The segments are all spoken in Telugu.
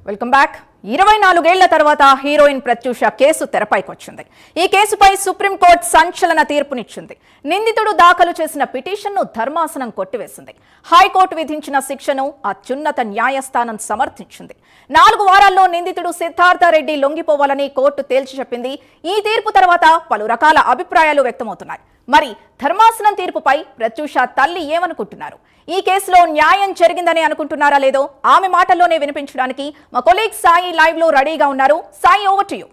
Welcome back. 24 ఏళ్ల తర్వాత హీరోయిన్ ప్రత్యూష కేసు తెరపైకొచ్చింది. ఈ కేసుపై సుప్రీంకోర్టు సంచలన తీర్పునిచ్చింది. నిందితుడు దాఖలు చేసిన పిటిషన్ను ధర్మాసనం కొట్టివేసింది. హైకోర్టు విధించిన శిక్షను అత్యున్నత న్యాయస్థానం సమర్థించింది. 4 వారాల్లో నిందితుడు సిద్ధార్థ రెడ్డి లొంగిపోవాలని కోర్టు తేల్చి చెప్పింది. ఈ తీర్పు తర్వాత పలు రకాల అభిప్రాయాలు వ్యక్తమవుతున్నాయి. మరి ధర్మాసనం తీర్పుపై ప్రత్యూష తల్లి ఏమనుకుంటున్నారు? ఈ కేసులో న్యాయం జరిగిందని అనుకుంటున్నారా లేదో ఆమె మాటల్లోనే వినిపించడానికి మా కొలీగ్ సాయి లైవ్ లో రెడీగా ఉన్నారు. Sai, over to you.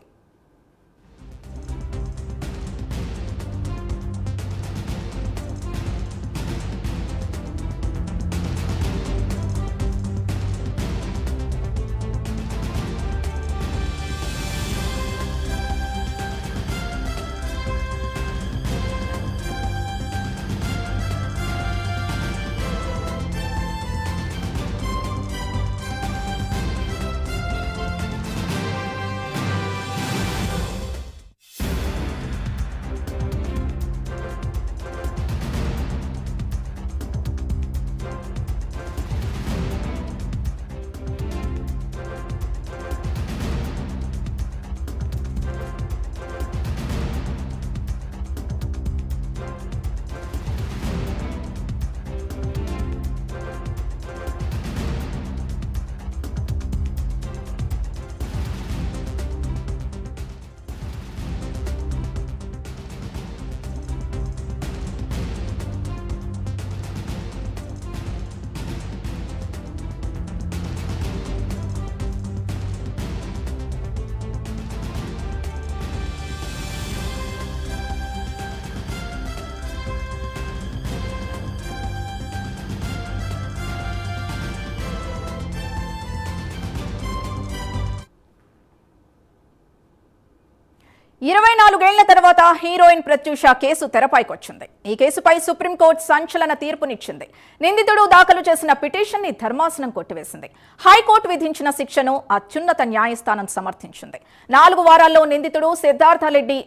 24 ఏళ్ల తర్వాత హీరోయిన్ ప్రత్యూష కేసు తెరపైకొచ్చింది. ఈ కేసుపై సుప్రీంకోర్టు సంచలన తీర్పునిచ్చింది. నిందితుడు దాఖలు చేసిన పిటిషన్ ని ధర్మాసనం కొట్టివేసింది. హైకోర్టు విధించిన శిక్షను అత్యున్నత న్యాయస్థానం సమర్థించింది. 4 వారాల్లో నిందితుడు సిద్ధార్థ రెడ్డి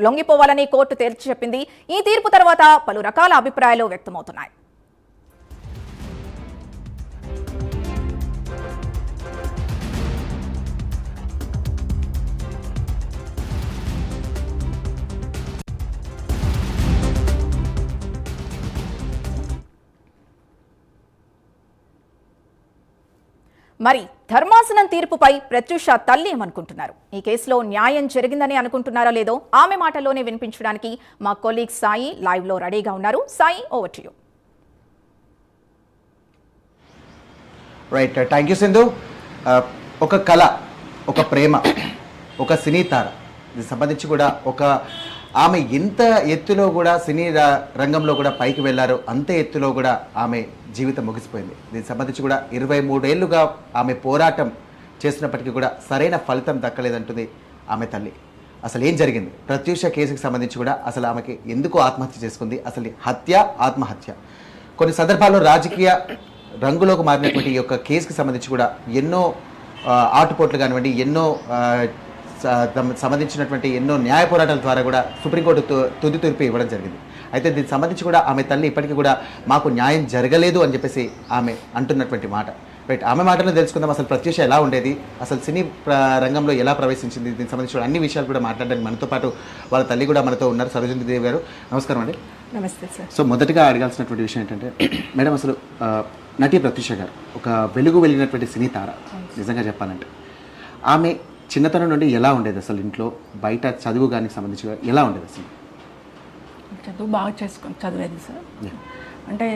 లొంగిపోవాలని కోర్టు తేల్చి చెప్పింది. ఈ తీర్పు తర్వాత పలు రకాల అభిప్రాయాలు వ్యక్తమవుతున్నాయి. మరి ధర్మాసనం తీర్పుపై ప్రత్యూష తల్లి ఏమనుకుంటున్నారు? ఈ కేసులో న్యాయం జరిగిందని అనుకుంటున్నారా లేదో ఆమె మాటల్లోనే వినిపించడానికి మా కొలీగ్ సాయి లైవ్ లో రెడీగా ఉన్నారు. Sai, over to you. Right, thank you Sindhu. ఒక కళ, ఒక ప్రేమ, ఒక సినీ తార, దీనికి సంబంధించి కూడా ఆమె ఎంత ఎత్తులో కూడా సినీ రంగంలో కూడా పైకి వెళ్ళారో అంతే ఎత్తులో కూడా ఆమె జీవితం ముగిసిపోయింది. దీనికి సంబంధించి కూడా 23 ఏళ్లుగా ఆమె పోరాటం చేసినప్పటికీ కూడా సరైన ఫలితం దక్కలేదంటుంది ఆమె తల్లి. అసలు ఏం జరిగింది? ప్రత్యూష కేసుకు సంబంధించి కూడా అసలు ఆమెకి ఎందుకు ఆత్మహత్య చేసుకుంది? అసలు హత్య, ఆత్మహత్య, కొన్ని సందర్భాల్లో రాజకీయ రంగులోకి మారినటువంటి ఈ యొక్క కేసుకు సంబంధించి కూడా ఎన్నో ఆటుపోట్లు కానివ్వండి, ఎన్నో సంబంధించినటువంటి ఎన్నో న్యాయ పోరాటాల ద్వారా కూడా సుప్రీంకోర్టు తుది తీర్పు ఇవ్వడం జరిగింది. అయితే దీనికి సంబంధించి కూడా ఆమె తల్లి ఇప్పటికీ కూడా మాకు న్యాయం జరగలేదు అని చెప్పేసి ఆమె అంటున్నటువంటి మాట. రైట్, ఆమె మాటలో తెలుసుకుందాం. అసలు ప్రత్యూష ఎలా ఉండేది, అసలు సినీ రంగంలో ఎలా ప్రవేశించింది, దీనికి సంబంధించి అన్ని విషయాలు కూడా మాట్లాడడానికి మనతో పాటు వాళ్ళ తల్లి కూడా మనతో ఉన్నారు. సరోజిని దేవి గారు, నమస్కారం అండి. నమస్తే సార్. సో మొదటిగా అడగాల్సినటువంటి విషయం ఏంటంటే మేడం, అసలు నటి ప్రత్యూష గారు ఒక వెలిగినటువంటి సినీ తార. నిజంగా చెప్పాలంటే ఆమె చిన్నతనం నుండి ఎలా ఉండేది? అసలు ఇంట్లో బయట చదువు కానీ సంబంధించి ఎలా ఉండేది? అసలు చదువు బాగా చదివేది సార్. అంటే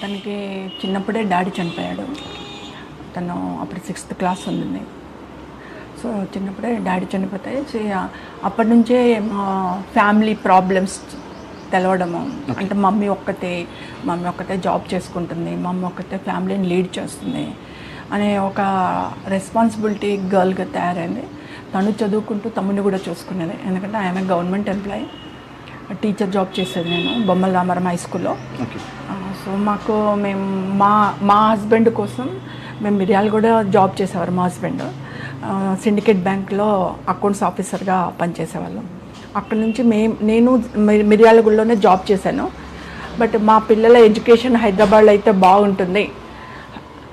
తనకి చిన్నప్పుడే డాడీ చనిపోయాడు. తను అప్పుడు 6th క్లాస్ ఉంది. సో చిన్నప్పుడే డాడీ చనిపోతే అప్పటి నుంచే ఫ్యామిలీ ప్రాబ్లమ్స్ తెలవడము. అంటే మమ్మీ ఒక్కతే జాబ్ చేసుకుంటుంది, మమ్మీ ఒక్కతే ఫ్యామిలీని లీడ్ చేస్తుంది అనే ఒక రెస్పాన్సిబిలిటీ గర్ల్గా తయారైంది. తను చదువుకుంటూ తమ్ముని కూడా చూసుకునేది. ఎందుకంటే ఆయన గవర్నమెంట్ ఎంప్లాయీ, టీచర్ జాబ్ చేసేది. నేను బొమ్మల రామారం హై స్కూల్లో. సో మేము మా హస్బెండ్ కోసం మేము మిర్యాలగూడ జాబ్ చేసేవారు. మా హస్బెండ్ సిండికేట్ బ్యాంక్లో అకౌంట్స్ ఆఫీసర్గా పనిచేసేవాళ్ళం. అక్కడి నుంచి నేను మిర్యాలగూడలోనే జాబ్ చేశాను. బట్ మా పిల్లల ఎడ్యుకేషన్ హైదరాబాద్లో అయితే బాగుంటుంది,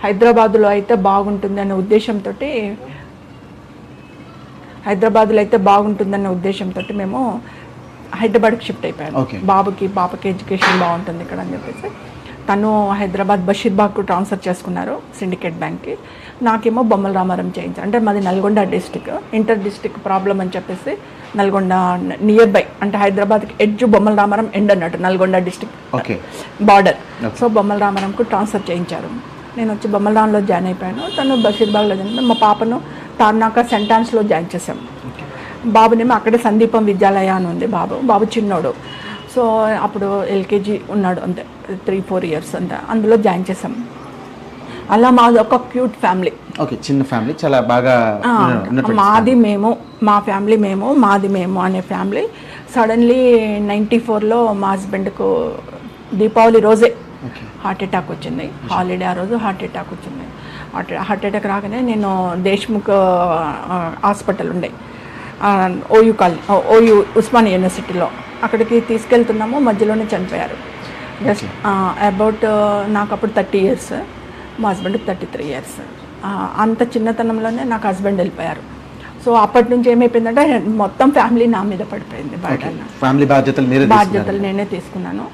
హైదరాబాద్లో అయితే బాగుంటుంది అనే ఉద్దేశంతో మేము హైదరాబాద్కి షిఫ్ట్ అయిపోయాను. పాపకి ఎడ్యుకేషన్ బాగుంటుంది ఇక్కడ అని చెప్పేసి తను హైదరాబాద్ బషీర్బాగ్కు ట్రాన్స్ఫర్ చేసుకున్నారు సిండికేట్ బ్యాంక్కి. నాకేమో బొమ్మల రామారం చేయించారు. అంటే మాది Nalgonda district, inter district problem అని చెప్పేసి నల్గొండ నియర్ బై, అంటే హైదరాబాద్కి ఎడ్జ్ బొమ్మల రామారం ఎండ్ అన్నట్టు నల్గొండ డిస్టిక్ బార్డర్. సో బొమ్మల రామారంకు ట్రాన్స్ఫర్ చేయించారు. నేను వచ్చి బొమ్మల రామంలో జాయిన్ అయిపోయాను. తను బషీర్బాగ్లో జాయిన్. మా పాపను తార్నాక సెంటాన్స్లో జాయిన్ చేశాము. బాబునేమో అక్కడే సందీపం విద్యాలయ అని ఉంది. బాబు చిన్నోడు. సో అప్పుడు ఎల్కేజీ ఉన్నాడు, అంతే 3-4 years అంతే. అందులో జాయిన్ చేసాం. అలా మాది ఒక క్యూట్ ఫ్యామిలీ. చిన్న ఫ్యామిలీ, చాలా బాగా మాది మేము అనే ఫ్యామిలీ. సడన్లీ 94లో మా హస్బెండ్కు దీపావళి రోజే హార్ట్ అటాక్ వచ్చింది. హాలిడే ఆ రోజు హార్ట్ అటాక్ వచ్చింది. హార్ట్ అటాక్ రాగానే నేను దేశ్ముఖ్ హాస్పిటల్ ఉండే ఓయూ ఉస్మానియా యూనివర్సిటీలో, అక్కడికి తీసుకెళ్తున్నాము. మధ్యలోనే చనిపోయారు. జస్ట్ అబౌట్ నాకు అప్పుడు 30 years, మా హస్బెండ్కి 33 years. అంత చిన్నతనంలోనే నాకు హస్బెండ్ వెళ్ళిపోయారు. సో అప్పటి నుంచి ఏమైపోయిందంటే మొత్తం ఫ్యామిలీ నా మీద పడిపోయింది. ఫ్యామిలీ బాధ్యతలు నేనే తీసుకున్నాను.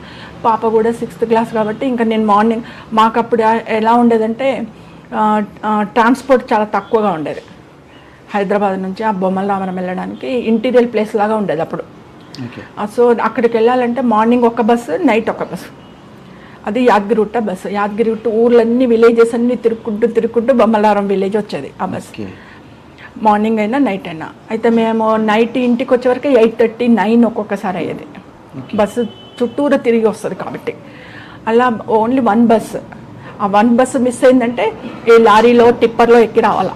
పాప కూడా 6th class కాబట్టి ఇంకా నేను మార్నింగ్, మాకు అప్పుడు ఎలా ఉండేదంటే ట్రాన్స్పోర్ట్ చాలా తక్కువగా ఉండేది. హైదరాబాద్ నుంచి ఆ బొమ్మల రామరం వెళ్ళడానికి ఇంటీరియర్ ప్లేస్ లాగా ఉండేది అప్పుడు. సో అక్కడికి వెళ్ళాలంటే మార్నింగ్ ఒక బస్సు, నైట్ ఒక బస్సు. అది యాదగిరిగుట్ట బస్సు. యాదగిరిగుట్ట ఊర్లన్నీ విలేజెస్ అన్నీ తిరుక్కుంటూ బొమ్మలారం విలేజ్ వచ్చేది ఆ బస్సు. మార్నింగ్ అయినా నైట్ అయినా. అయితే మేము నైట్ ఇంటికి వచ్చేవరకు 8:30-9 ఒక్కొక్కసారి అయ్యేది. బస్సు చుట్టూరా తిరిగి వస్తుంది కాబట్టి. అలా ఓన్లీ 1 బస్సు. ఆ 1 బస్సు మిస్ అయిందంటే ఈ లారీలో టిప్పర్లో ఎక్కి రావాలా.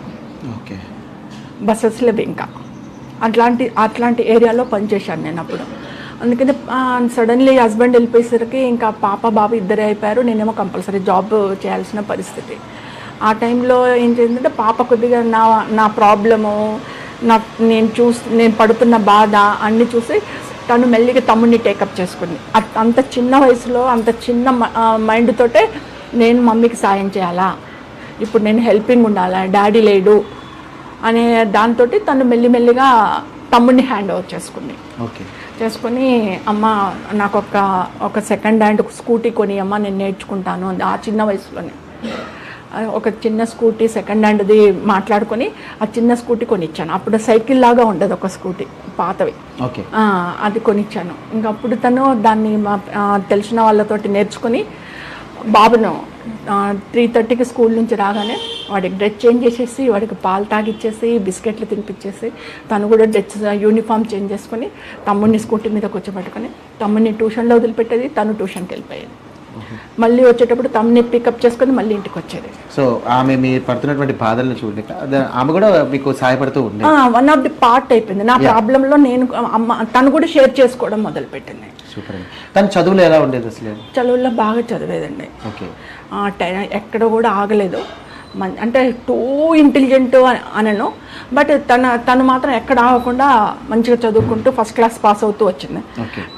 బస్సెస్ లేవు ఇంకా. అట్లాంటి ఏరియాలో పనిచేశాను నేను అప్పుడు. అందుకని సడన్లీ హస్బెండ్ వెళ్ళిపోయేసరికి ఇంకా బాబు ఇద్దరే అయిపోయారు. నేనేమో కంపల్సరీ జాబ్ చేయాల్సిన పరిస్థితి. ఆ టైంలో ఏం చేసిందంటే పాప కొద్దిగా నా ప్రాబ్లము, నేను పడుతున్న బాధ అన్నీ చూసి తను మెల్లిగా తమ్ముడిని టేకప్ చేసుకుంది. అంత చిన్న వయసులో అంత చిన్న మైండ్ తోటే నేను మమ్మీకి సాయం చేయాలా, ఇప్పుడు నేను హెల్పింగ్ ఉండాలా, డాడీ లేడు అనే దాంతో తను మెల్లిమెల్లిగా తమ్ముడిని హ్యాండ్ ఓవర్ చేసుకుని అమ్మ నాకు ఒక సెకండ్ హ్యాండ్ స్కూటీ కొని అమ్మ నేను నేర్చుకుంటాను అంది. ఆ చిన్న వయసులోనే ఒక చిన్న స్కూటీ సెకండ్ హ్యాండ్ది మాట్లాడుకొని ఆ చిన్న స్కూటీ కొనిచ్చాను. అప్పుడు సైకిల్ లాగా ఉండదు ఒక స్కూటీ, పాతవి. అది కొనిచ్చాను. ఇంకా అప్పుడు తను దాన్ని తెలిసిన వాళ్ళతోటి నేర్చుకుని బాబును 3:30కి స్కూల్ నుంచి రాగానే వాడికి డ్రెస్ చేంజ్ చేసేసి, వాడికి పాలు తాగిచ్చేసి, బిస్కెట్లు తినిపించేసి, తను కూడా డ్రెస్ యూనిఫామ్ చేంజ్ చేసుకొని తమ్ముడిని స్కూటీ మీద కూర్చోబెట్టుకొని తమ్ముడిని ట్యూషన్లో వదిలిపెట్టేది. తను ట్యూషన్కి వెళ్ళిపోయేది. మళ్ళీ వచ్చేటప్పుడు తమ్ముని పికప్ చేసుకొని మళ్ళీ ఇంటికి వచ్చేది. సో ఆమె మీరు పడుతున్నటువంటి బాధలను చూడలేక ఆమె కూడా మీకు సహాయపడుతూ ఉంది. వన్ ఆఫ్ ది పార్ట్ అయిపోయింది నా ప్రాబ్లంలో. నేను తను కూడా షేర్ చేసుకోవడం మొదలుపెట్టింది. సూపర్. తను చదువులో ఎలా ఉండేది అసలు? చదువుల్లో బాగా చదివేదండి. ఎక్కడ కూడా ఆగలేదు. అంటే టూ ఇంటెలిజెంట్ అనను, బట్ తను మాత్రం ఎక్కడ ఆగకుండా మంచిగా చదువుకుంటూ ఫస్ట్ క్లాస్ పాస్ అవుతూ వచ్చింది.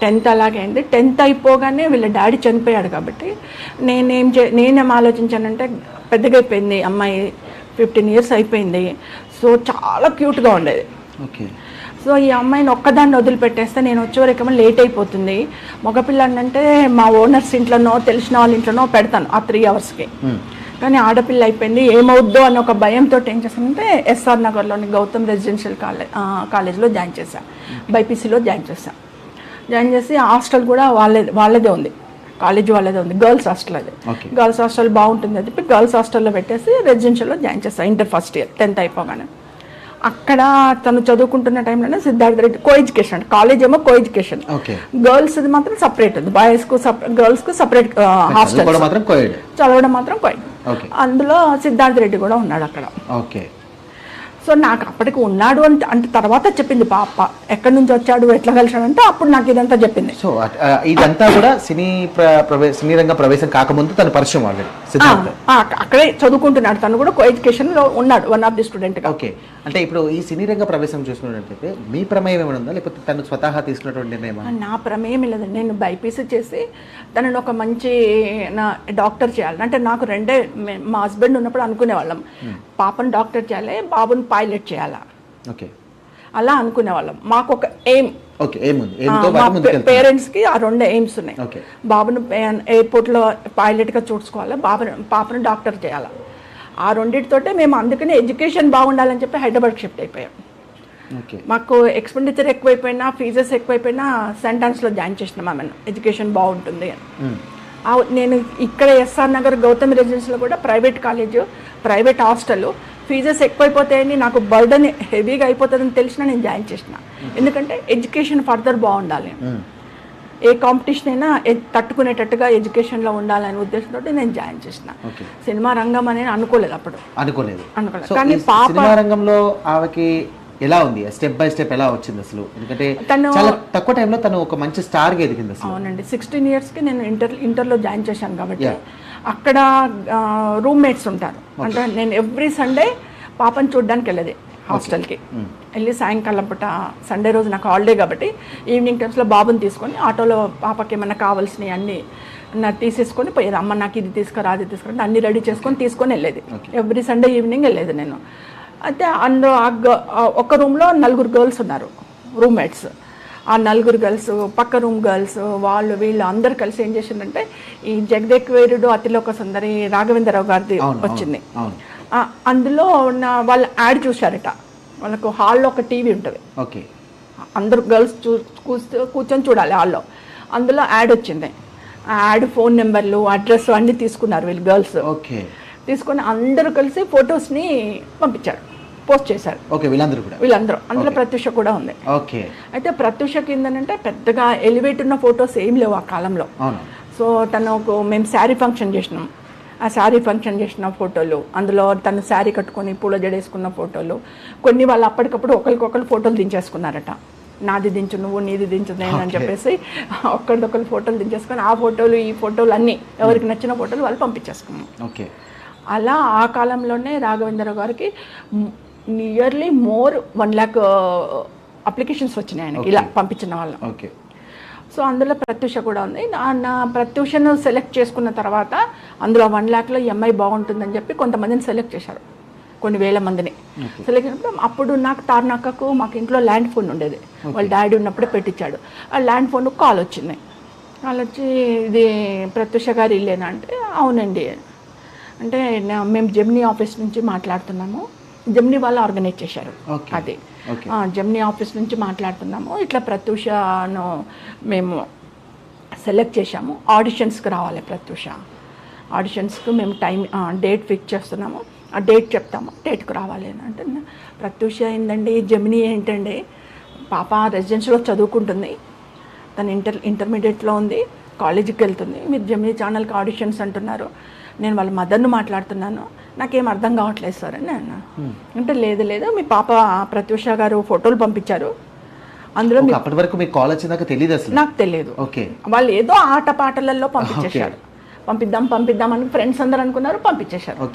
10th అలాగే అయింది. 10th అయిపోగానే వీళ్ళ డాడీ చనిపోయాడు కాబట్టి నేనేం ఆలోచించానంటే, పెద్దగా అయిపోయింది అమ్మాయి, 15 years అయిపోయింది. సో చాలా క్యూట్గా ఉండేది. సో ఈ అమ్మాయిని ఒక్కదాన్ని వదిలిపెట్టేస్తే నేను వచ్చేవరకేమో లేట్ అయిపోతుంది. మగపిల్లాన్ని అంటే మా ఓనర్స్ ఇంట్లోనో తెలిసిన వాళ్ళ ఇంట్లోనో పెడతాను ఆ 3 hours. కానీ ఆడపిల్ల అయిపోయింది, ఏమవుద్దో అని ఒక భయంతో ఏం చేశానంటే ఎస్ఆర్ నగర్లోని గౌతమ్ రెసిడెన్షియల్ కాలేజ్లో జాయిన్ చేశాను. బైపీసీలో జాయిన్ చేసి హాస్టల్ కూడా వాళ్ళదే ఉంది, కాలేజ్ వాళ్ళదే ఉంది, గర్ల్స్ హాస్టల్. అది గర్ల్స్ హాస్టల్ బాగుంటుంది అని చెప్పి గర్ల్స్ హాస్టల్లో పెట్టేసి రెసిడెన్షియల్లో జాయిన్ చేశాను. ఇంటర్ ఫస్ట్ ఇయర్ 10th అయిపోగానే. అక్కడ తను చదువుకుంటున్న టైంలోనే Siddhartha Reddy co education, college ఏమో కో ఎడ్యుకేషన్, గర్ల్స్ మాత్రం సపరేట్ ఉంది, బాయ్స్ కు గర్ల్స్ కు సపరేట్ హాస్టల్, చదవడం మాత్రం కోయిడ్. అందులో సిద్ధార్థ రెడ్డి కూడా ఉన్నాడు అక్కడ. సో నాకు అప్పటికి ఉన్నాడు అంటే తర్వాత చెప్పింది పాప, ఎక్కడి నుంచి వచ్చాడు, ఎట్లా కలిసాడంటే అప్పుడు నాకు ఇదంతా చెప్పింది. సో ఇదంతా కూడా సినీ రంగ ప్రవేశం కాకముందు తన పరిచయం ఆల్రెడీ సిద్ధార్థ్ అక్కడే చదువుకుంటున్నాడు, తను కూడా కో ఎడ్యుకేషన్లో ఉన్నాడు, వన్ ఆఫ్ ది స్టూడెంట్గా. ఓకే, అంటే ఇప్పుడు ఈ సినీ రంగ ప్రవేశం చూసుకున్నట్లయితే మీ ప్రమేయం ఏమైనా ఉందా, లేకపోతే తను స్వతహా తీసుకున్నటువంటి నిర్ణయమా? నా ప్రమేయం లేదండి. నేను బైపీసీ చేసి తనను ఒక మంచి డాక్టర్ చేయాలి అంటే నాకు మా హస్బెండ్ ఉన్నప్పుడు అనుకునేవాళ్ళం, పాపను డాక్టర్ చేయాలి, బాబుని పైలట్ చేయాలా, ఓకే, అలా అనుకునేవాళ్ళం. మాకు ఒక ఎయిమ్, ఓకే, ఏముంది, ఏమితో పాటు ముందుకెళ్తాం. పేరెంట్స్కి ఆ 2 ఎయిమ్స్ ఉన్నాయి. ఓకే, బాబును ఎయిర్పోర్ట్లో పైలట్గా చూసుకోవాలి, పాపను డాక్టర్ చేయాలి. ఆ రెండింటితోటే మేము అందుకనే ఎడ్యుకేషన్ బాగుండాలని చెప్పి హైదరాబాద్ షిఫ్ట్ అయిపోయాం. ఓకే, మాకు ఎక్స్పెండిచర్ ఎక్కువైపోయినా, ఫీజెస్ ఎక్కువైపోయినా సెంటెన్స్లో జాయిన్ చేసినాం ఆమెను, ఎడ్యుకేషన్ బాగుంటుంది అని. నేను ఇక్కడ ఎస్ఆర్ నగర్ గౌతమి రెసిడెన్స్లో కూడా private college, private hostel, fees ఎక్కువైపోతాయని నాకు బర్డన్ హెవీగా అయిపోతుందని తెలిసినా నేను జాయిన్ చేసిన. ఎందుకంటే ఎడ్యుకేషన్ ఫర్దర్ బాగుండాలి, ఏ కాంపిటీషన్ అయినా తట్టుకునేటట్టుగా ఎడ్యుకేషన్లో ఉండాలనే ఉద్దేశంతో నేను జాయిన్ చేసిన. సినిమా రంగం అనేది అనుకోలేదు అప్పుడు, అనుకోలేదు. కానీ సినిమా రంగంలో ఆమెకి ఎలా ఉంది, స్టెప్ బై స్టెప్ ఎలా వచ్చింది అసలు? ఎందుకంటే చాలా తక్కువ టైంలో తను ఒక మంచి స్టార్గా ఎదిగింది అసలు. అవునండి, 16 ఇయర్స్కి నేను ఇంటర్లో జాయిన్ చేశాను కాబట్టి అక్కడ రూమ్మేట్స్ ఉంటారు. అంటే నేను ఎవ్రీ సండే పాపని చూడడానికి వెళ్ళేది హాస్టల్కి. వెళ్ళి సాయంకాలం పూట సండే రోజు నాకు హాలిడే కాబట్టి ఈవినింగ్ టైమ్స్లో బాబుని తీసుకొని ఆటోలో పాపకి ఏమైనా కావాల్సినవి అన్నీ తీసేసుకొని పోయేది. అమ్మ నాకు ఇది తీసుకురా, అది తీసుకురా, అన్ని రెడీ తీసుకొని వెళ్ళేది. ఎవ్రీ సండే ఈవినింగ్ వెళ్ళేది నేను. అయితే అందులో ఒక రూమ్లో 4 గర్ల్స్ ఉన్నారు రూమ్మేట్స్. ఆ 4 గర్ల్స్, పక్క రూమ్ గర్ల్స్, వీళ్ళు అందరు కలిసి ఏం చేసిందంటే ఈ జగదేక్వేరుడు అతిలోక సుందరి రాఘవేంద్రరావు గారిది వచ్చింది. అందులో వాళ్ళు యాడ్ చూశారట. వాళ్ళకు హాల్లో ఒక టీవీ ఉంటుంది, ఓకే, అందరు గర్ల్స్ కూర్చొని చూడాలి హాల్లో. అందులో యాడ్ వచ్చింది. ఆ యాడ్ ఫోన్ నెంబర్లు, అడ్రస్ అన్నీ తీసుకున్నారు వీళ్ళు గర్ల్స్. ఓకే, తీసుకొని అందరూ కలిసి ఫొటోస్ని పంపించారు, పోస్ట్ చేశారు. ఓకే, వీళ్ళందరూ అందులో ప్రత్యూష కూడా ఉంది. ఓకే, అయితే ప్రత్యూషకి ఏంటంటే పెద్దగా ఎలివేట్ ఉన్న ఫొటోస్ ఏం లేవు ఆ కాలంలో. సో మేము శారీ ఫంక్షన్ చేసినాం. ఆ శారీ ఫంక్షన్ చేసిన ఫోటోలు, అందులో తను శారీ కట్టుకొని పూల జడేసుకున్న ఫోటోలు, కొన్ని వాళ్ళు అప్పటికప్పుడు ఒకరికొకరు ఫోటోలు దించేసుకున్నారట. నాది దించు నువ్వు, నీది దించు నేను అని చెప్పేసి ఒకరిదొకరు ఫోటోలు దించేసుకొని ఆ ఫోటోలు ఈ ఫోటోలు అన్నీ ఎవరికి నచ్చిన ఫోటోలు వాళ్ళు పంపించేసుకున్నాం. ఓకే, అలా ఆ కాలంలోనే రాఘవేంద్రరావు గారికి నియర్లీ మోర్ 1 lakh అప్లికేషన్స్ వచ్చినాయి ఆయనకి ఇలా పంపించిన వాళ్ళు. ఓకే, సో అందులో ప్రత్యూష కూడా ఉంది. నా ప్రత్యూషను సెలెక్ట్ చేసుకున్న తర్వాత అందులో 1 lakhలో ఈ అమ్మాయి బాగుంటుందని చెప్పి కొంతమందిని సెలెక్ట్ చేశారు, కొన్ని వేల మందిని సెలెక్ట్ చేసినప్పుడు. అప్పుడు నాకు తార్నాకకు మాకు ఇంట్లో ల్యాండ్ ఫోన్ ఉండేది, వాళ్ళ డాడీ ఉన్నప్పుడే పెట్టించాడు. ఆ ల్యాండ్ ఫోన్కు కాల్ వచ్చింది. కాల్ వచ్చి ఇది ప్రత్యూష గారు ఇల్లేనా అంటే అవునండి అంటే మేము జెమినీ ఆఫీస్ నుంచి మాట్లాడుతున్నాము, జెమినీ వాళ్ళు ఆర్గనైజ్ చేశారు అది. జెమినీ ఆఫీస్ నుంచి మాట్లాడుతున్నాము, ఇట్లా ప్రత్యూషను మేము సెలెక్ట్ చేశాము, ఆడిషన్స్కి రావాలి ప్రత్యూష, ఆడిషన్స్కి మేము డేట్ ఫిక్స్ చేస్తున్నాము, ఆ డేట్ చెప్తాము, డేట్కి రావాలి అని అంటే. ప్రత్యూష ఏంటండి, జెమినీ ఏంటండి, పాప రెసిడెన్షియల్లో చదువుకుంటుంది, తను ఇంటర్మీడియట్లో ఉంది, కాలేజీకి వెళ్తుంది, మీరు జెమినీ ఛానల్కి ఆడిషన్స్ అంటున్నారు, నేను వాళ్ళ మదర్ను మాట్లాడుతున్నాను, నాకేం అర్థం కావట్లేదు సార్ అని అన్నా. అంటే లేదు మీ పాప ప్రత్యూష గారు ఫోటోలు పంపించారు, అందులో అప్పటి వరకు మీకు కాల్ వచ్చిందాక తెలియదు అసలు? నాకు తెలియదు. వాళ్ళు ఏదో ఆట పాటలలో పంపించేశారు, పంపిద్దాం అని ఫ్రెండ్స్ అందరు అనుకున్నారు, పంపించేశారు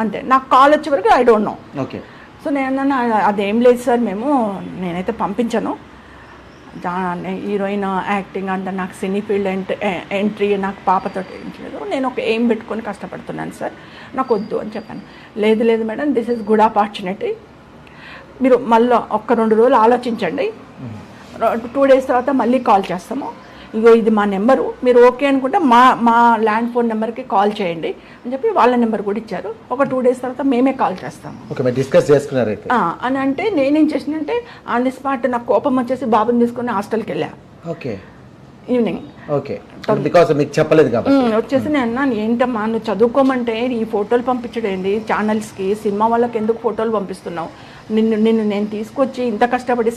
అంతే. నాకు కాల్ వచ్చే వరకు ఐ డోంట్ నో. సో నేను అదేం లేదు సార్, నేనైతే పంపించాను, హీరోయిన్ యాక్టింగ్ అంత నాకు సినీ ఫీల్డ్ ఎంట్రీ నాకు పాపతో లేదు, నేను ఒక ఎయిమ్ పెట్టుకొని కష్టపడుతున్నాను సార్, నాకు వద్దు అని చెప్పాను. లేదు madam, this is good opportunity, మీరు మళ్ళీ 1-2 రోజులు ఆలోచించండి, 2 days తర్వాత మళ్ళీ కాల్ చేస్తాము, ఇగో ఇది మా నెంబరు, మీరు ఓకే అనుకుంటే మా ల్యాండ్ ఫోన్ నెంబర్కి కాల్ చేయండి అని చెప్పి వాళ్ళ నెంబర్ కూడా ఇచ్చారు. ఒక 2 days తర్వాత మేమే కాల్ చేస్తాము అని అంటే నేనేం చేసినంటే ఆన్ ది స్పాట్ నాకు కోపం వచ్చేసి బాబుని తీసుకొని హాస్టల్కి వెళ్ళా. ఈవినింగ్ వచ్చేసి నేను అన్నాను, ఏంటమ్మా నువ్వు చదువుకోమంటే ఈ ఫోటోలు పంపించడేంటి ఛానల్స్కి, సినిమా వాళ్ళకి ఎందుకు ఫోటోలు పంపిస్తున్నావు, నిన్ను నేను తీసుకొచ్చి ఇంత కష్టపడి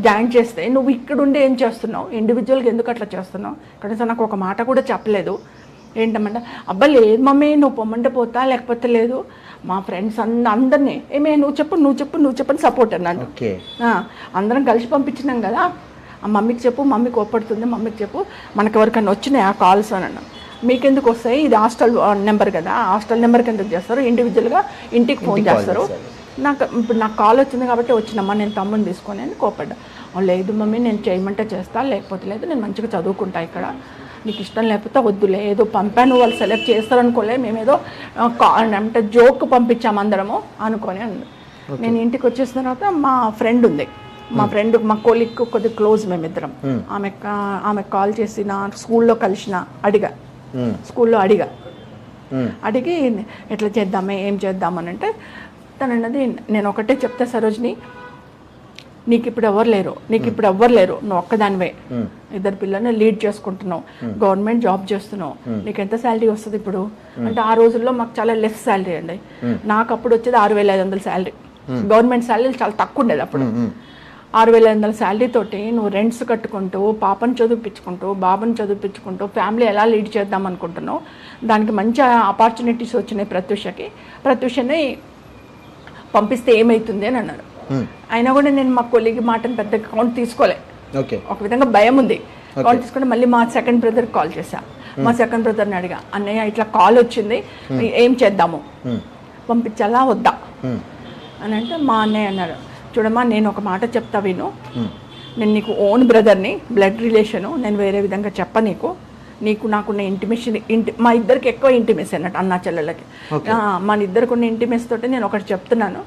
జాయిన్ చేస్తే నువ్వు ఇక్కడుండి ఏం చేస్తున్నావు, ఇండివిజువల్గా ఎందుకు అట్లా చేస్తున్నావు, కనీసం నాకు ఒక మాట కూడా చెప్పలేదు. ఏంటమ్మంటే అబ్బా లేదు మమ్మీ, నువ్వు పొమ్మంటే పోతా లేకపోతే లేదు, మా ఫ్రెండ్స్ అందరినీ ఏమే నువ్వు చెప్పు అని సపోర్ట్ అన్నాను. అందరం కలిసి పంపించినాం కదా, మమ్మీకి చెప్పు, మమ్మీ కోపడుతుంది, మమ్మీకి చెప్పు, మనకు ఎవరికైనా వచ్చినాయి ఆ కాల్స్ అని అన్నాను. మీకెందుకు వస్తాయి, ఇది హాస్టల్ నెంబర్ కదా, హాస్టల్ నెంబర్కి ఎందుకు చేస్తారు, ఇండివిజువల్గా ఇంటికి ఫోన్ చేస్తారు. ఇప్పుడు నాకు కాల్ వచ్చింది కాబట్టి వచ్చినమ్మా, నేను తమ్ముని తీసుకొని అని కోపడ్డా. లేదు మమ్మీ, నేను చేయమంటే చేస్తాను, లేకపోతే లేదు, నేను మంచిగా చదువుకుంటా ఇక్కడ, నీకు ఇష్టం లేకపోతే వద్దులే, ఏదో పంపాను వాళ్ళు సెలెక్ట్ చేస్తారనుకోలే, మేమేదో అంటే జోక్ పంపించాము అందరము అనుకొని అంది. నేను ఇంటికి వచ్చేసిన తర్వాత మా ఫ్రెండ్ ఉంది, మా కొలిక్ కొద్దిగా క్లోజ్ మేమిద్దరం, ఆమె కాల్ చేసి నా స్కూల్లో కలిసిన స్కూల్లో అడిగి ఎట్లా చేద్దామే, ఏం చేద్దామని అంటే తను అన్నది, నేను ఒకటే చెప్తా సరోజిని, నీకు ఇప్పుడు ఎవరు లేరు, నువ్వు ఒక్కదానివే, ఇద్దరు పిల్లల్ని లీడ్ చేసుకుంటున్నావు, గవర్నమెంట్ జాబ్ చేస్తున్నావు, నీకు ఎంత శాలరీ వస్తుంది ఇప్పుడు అంటే ఆ రోజుల్లో మాకు చాలా లెస్ శాలరీ అండి. నాకు అప్పుడు వచ్చేది 6,500 శాలరీ, గవర్నమెంట్ శాలరీ చాలా తక్కువ ఉండేది అప్పుడు. 6,500 శాలరీ తోటి నువ్వు రెంట్స్ కట్టుకుంటూ, పాపను చదివించుకుంటూ, బాబుని చదివించుకుంటూ ఫ్యామిలీ ఎలా లీడ్ చేద్దాం అనుకుంటున్నావు, దానికి మంచి ఆపర్చునిటీస్ వచ్చినాయి ప్రత్యూషని పంపిస్తే ఏమవుతుంది అని అన్నారు. అయినా కూడా నేను మా కొలిగి మాటను పెద్ద కౌంట్ తీసుకోలే, ఒక విధంగా భయం ఉంది. కాల్ తీసుకుంటే మళ్ళీ మా సెకండ్ బ్రదర్కి కాల్ చేశా. మా సెకండ్ బ్రదర్ని అడిగా, అన్నయ్య ఇట్లా కాల్ వచ్చింది, ఏం చేద్దాము, పంపించాలా వద్దా అని అంటే మా అన్నయ్య అన్నారు, చూడమ్మా నేను ఒక మాట చెప్తా విను, నేను నీకు ఓన్ బ్రదర్ని, బ్లడ్ రిలేషను, నేను వేరే విధంగా చెప్ప నీకు నాకున్న ఇంటిమేషన్ మా ఇద్దరికి ఎక్కువ ఇంటిమేస్ అన్నట్టు, అన్నా చెల్లెళ్ళకి మన ఇద్దరికి ఉన్న ఇంటిమేస్ తోటి నేను ఒకటి చెప్తున్నాను,